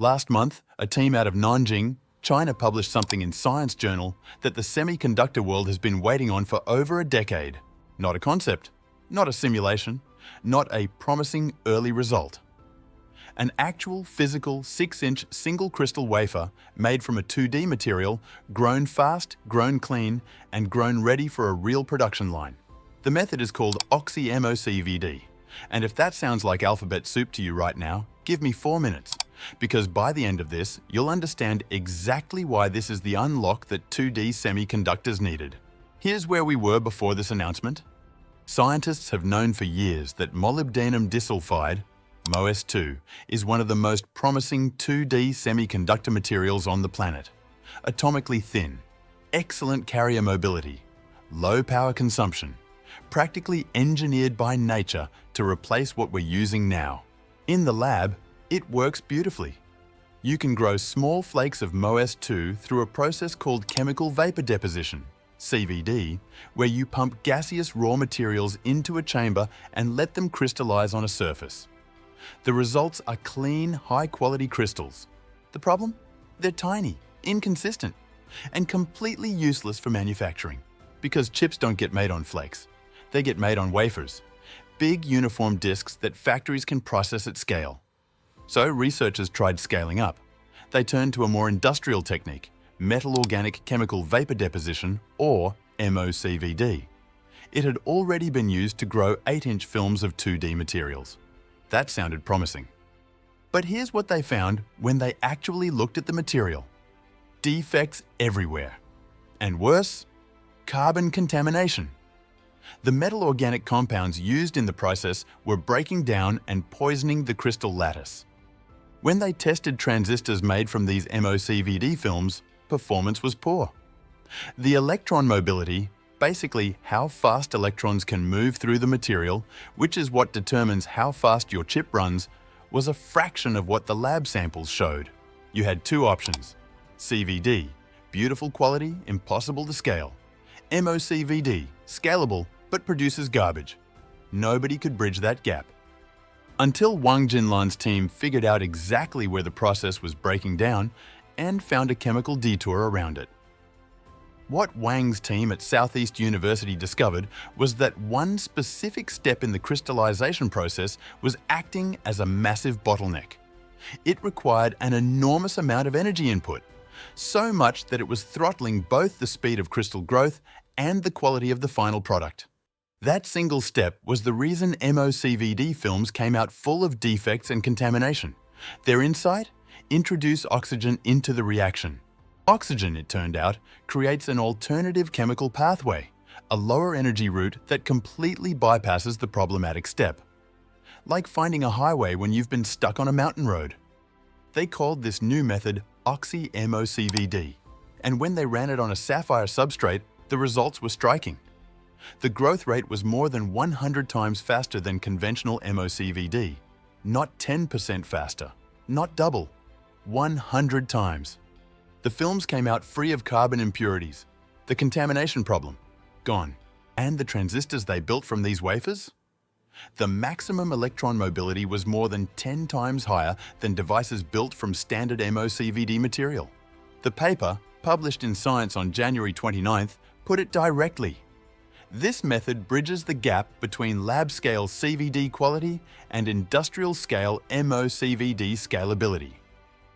Last month, a team out of Nanjing, China published something in Science Journal that the semiconductor world has been waiting on for over a decade. Not a concept, not a simulation, not a promising early result. An actual physical 6-inch single crystal wafer made from a 2D material, grown fast, grown clean, and grown ready for a real production line. The method is called oxy-MOCVD. And if that sounds like alphabet soup to you right now, give me 4 minutes, because by the end of this, you'll understand exactly why this is the unlock that 2D semiconductors needed. Here's where we were before this announcement. Scientists have known for years that molybdenum disulfide, MOS2, is one of the most promising 2D semiconductor materials on the planet. Atomically thin, excellent carrier mobility, low power consumption, practically engineered by nature to replace what we're using now. In the lab, it works beautifully. You can grow small flakes of MOS2 through a process called chemical vapor deposition, CVD, where you pump gaseous raw materials into a chamber and let them crystallize on a surface. The results are clean, high-quality crystals. The problem? They're tiny, inconsistent, and completely useless for manufacturing, because chips don't get made on flakes. They get made on wafers, big uniform disks that factories can process at scale. So researchers tried scaling up. They turned to a more industrial technique, metal organic chemical vapor deposition, or MOCVD. It had already been used to grow 8-inch films of 2D materials. That sounded promising. But here's what they found when they actually looked at the material. Defects everywhere. And worse, carbon contamination. The metal organic compounds used in the process were breaking down and poisoning the crystal lattice. When they tested transistors made from these MOCVD films, performance was poor. The electron mobility, basically how fast electrons can move through the material, which is what determines how fast your chip runs, was a fraction of what the lab samples showed. You had two options: CVD, beautiful quality, impossible to scale; MOCVD, scalable, but produces garbage. Nobody could bridge that gap. Until Wang Jinlan's team figured out exactly where the process was breaking down and found a chemical detour around it. What Wang's team at Southeast University discovered was that one specific step in the crystallization process was acting as a massive bottleneck. It required an enormous amount of energy input, so much that it was throttling both the speed of crystal growth and the quality of the final product. That single step was the reason MOCVD films came out full of defects and contamination. Their insight? Introduce oxygen into the reaction. Oxygen, it turned out, creates an alternative chemical pathway, a lower energy route that completely bypasses the problematic step. Like finding a highway when you've been stuck on a mountain road. They called this new method oxy-MOCVD, and when they ran it on a sapphire substrate, the results were striking. The growth rate was more than 100 times faster than conventional MOCVD. Not 10% faster, not double, 100 times. The films came out free of carbon impurities. The contamination problem, gone. And the transistors they built from these wafers? The maximum electron mobility was more than 10 times higher than devices built from standard MOCVD material. The paper, published in Science on January 29th, put it directly. This method bridges the gap between lab-scale CVD quality and industrial-scale MOCVD scalability.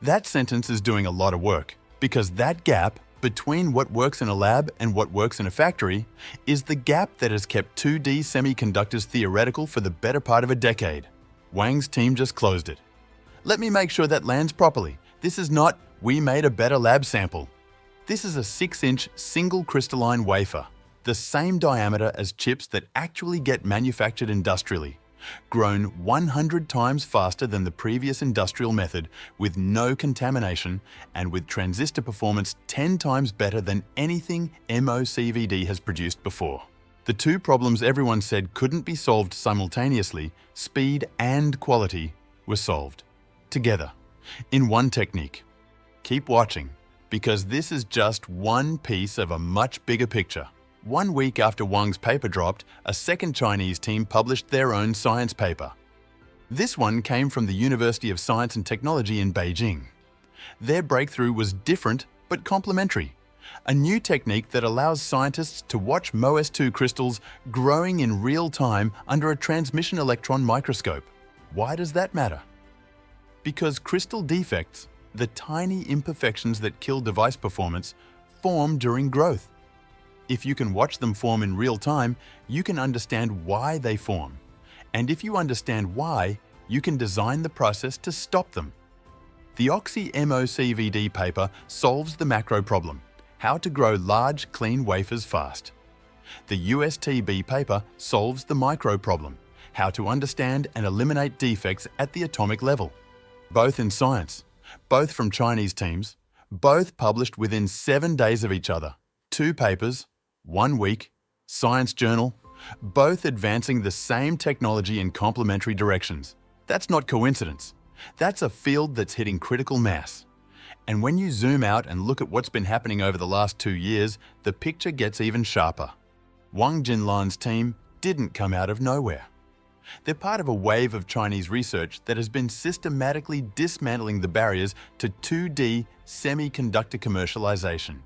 That sentence is doing a lot of work, because that gap between what works in a lab and what works in a factory is the gap that has kept 2D semiconductors theoretical for the better part of a decade. Wang's team just closed it. Let me make sure that lands properly. This is not, we made a better lab sample. This is a 6-inch single crystalline wafer, the same diameter as chips that actually get manufactured industrially, grown 100 times faster than the previous industrial method, with no contamination and with transistor performance 10 times better than anything MOCVD has produced before. The two problems everyone said couldn't be solved simultaneously, speed and quality, were solved together in one technique. Keep watching, because this is just one piece of a much bigger picture. 1 week after Wang's paper dropped, a second Chinese team published their own science paper. This one came from the University of Science and Technology in Beijing. Their breakthrough was different but complementary. A new technique that allows scientists to watch MOS2 crystals growing in real time under a transmission electron microscope. Why does that matter? Because crystal defects, the tiny imperfections that kill device performance, form during growth. If you can watch them form in real time, you can understand why they form. And if you understand why, you can design the process to stop them. The oxy-MOCVD paper solves the macro problem: how to grow large, clean wafers fast. The USTB paper solves the micro problem: how to understand and eliminate defects at the atomic level. Both in Science, both from Chinese teams, both published within 7 days of each other. 2 papers, 1 week, Science journal, both advancing the same technology in complementary directions. That's not coincidence. That's a field that's hitting critical mass. And when you zoom out and look at what's been happening over the last 2 years, the picture gets even sharper. Wang Jinlan's team didn't come out of nowhere. They're part of a wave of Chinese research that has been systematically dismantling the barriers to 2D semiconductor commercialization.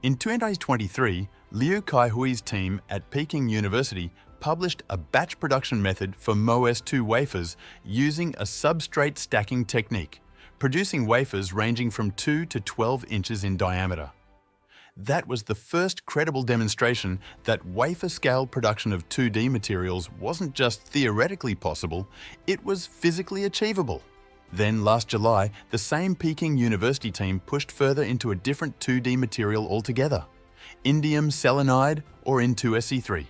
In 2023, Liu Kaihui's team at Peking University published a batch production method for MOS2 wafers using a substrate stacking technique, producing wafers ranging from 2 to 12 inches in diameter. That was the first credible demonstration that wafer-scale production of 2D materials wasn't just theoretically possible, it was physically achievable. Then last July, the same Peking University team pushed further into a different 2D material altogether: indium selenide, or N2SE3.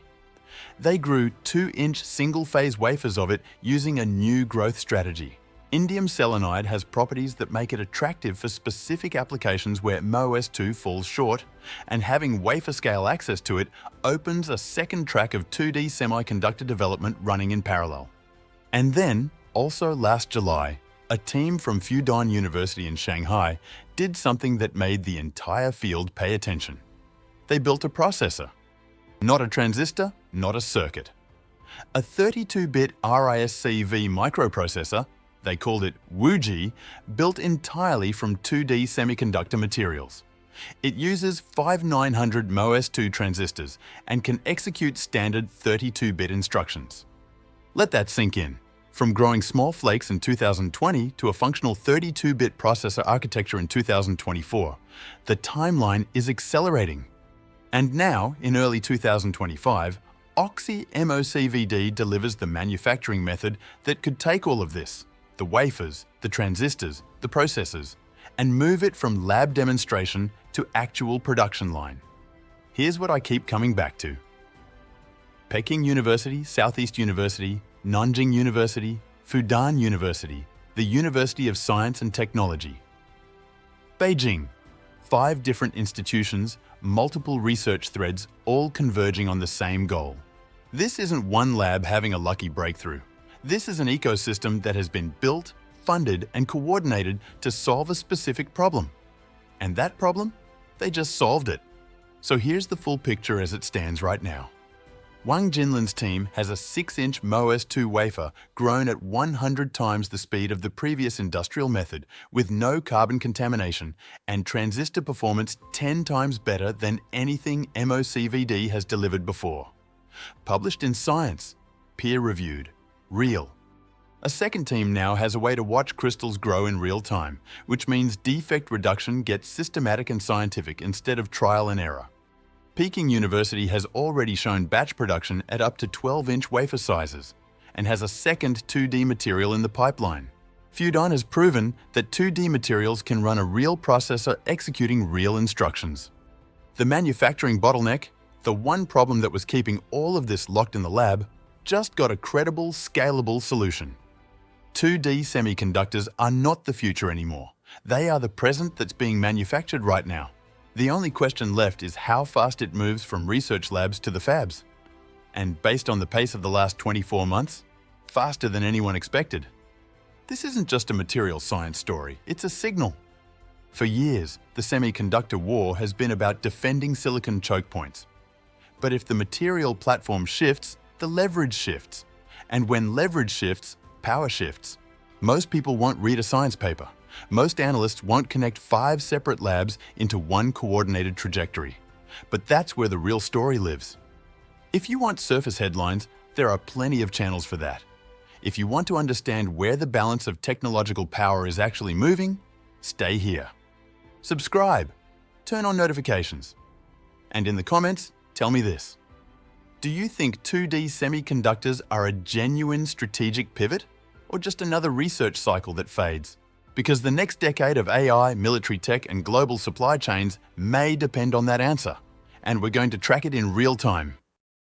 They grew 2-inch single-phase wafers of it using a new growth strategy. Indium selenide has properties that make it attractive for specific applications where MOS2 falls short, and having wafer-scale access to it opens a second track of 2D semiconductor development running in parallel. And then, also last July, a team from Fudan University in Shanghai did something that made the entire field pay attention. They built a processor. Not a transistor, not a circuit. A 32-bit RISC-V microprocessor, they called it WuJi, built entirely from 2D semiconductor materials. It uses 5900 MOS2 transistors and can execute standard 32-bit instructions. Let that sink in. From growing small flakes in 2020 to a functional 32-bit processor architecture in 2024, the timeline is accelerating. And now, in early 2025, oxy-MOCVD delivers the manufacturing method that could take all of this, the wafers, the transistors, the processors, and move it from lab demonstration to actual production line. Here's what I keep coming back to. Peking University, Southeast University, Nanjing University, Fudan University, the University of Science and Technology. Beijing, 5 different institutions, multiple research threads, all converging on the same goal. This isn't one lab having a lucky breakthrough. This is an ecosystem that has been built, funded, and coordinated to solve a specific problem. And that problem? They just solved it. So here's the full picture as it stands right now. Wang Jinlan's team has a 6-inch MOS2 wafer grown at 100 times the speed of the previous industrial method, with no carbon contamination, and transistor performance 10 times better than anything MOCVD has delivered before. Published in Science, peer-reviewed, real. A second team now has a way to watch crystals grow in real time, which means defect reduction gets systematic and scientific instead of trial and error. Peking University has already shown batch production at up to 12-inch wafer sizes and has a second 2D material in the pipeline. Fudan has proven that 2D materials can run a real processor executing real instructions. The manufacturing bottleneck, the one problem that was keeping all of this locked in the lab, just got a credible, scalable solution. 2D semiconductors are not the future anymore. They are the present that's being manufactured right now. The only question left is how fast it moves from research labs to the fabs. And based on the pace of the last 24 months, faster than anyone expected. This isn't just a material science story, it's a signal. For years, the semiconductor war has been about defending silicon choke points. But if the material platform shifts, the leverage shifts. And when leverage shifts, power shifts. Most people won't read a science paper. Most analysts won't connect 5 separate labs into one coordinated trajectory. But that's where the real story lives. If you want surface headlines, there are plenty of channels for that. If you want to understand where the balance of technological power is actually moving, stay here. Subscribe, turn on notifications, and in the comments, tell me this. Do you think 2D semiconductors are a genuine strategic pivot, or just another research cycle that fades? Because the next decade of AI, military tech, and global supply chains may depend on that answer, and we're going to track it in real time.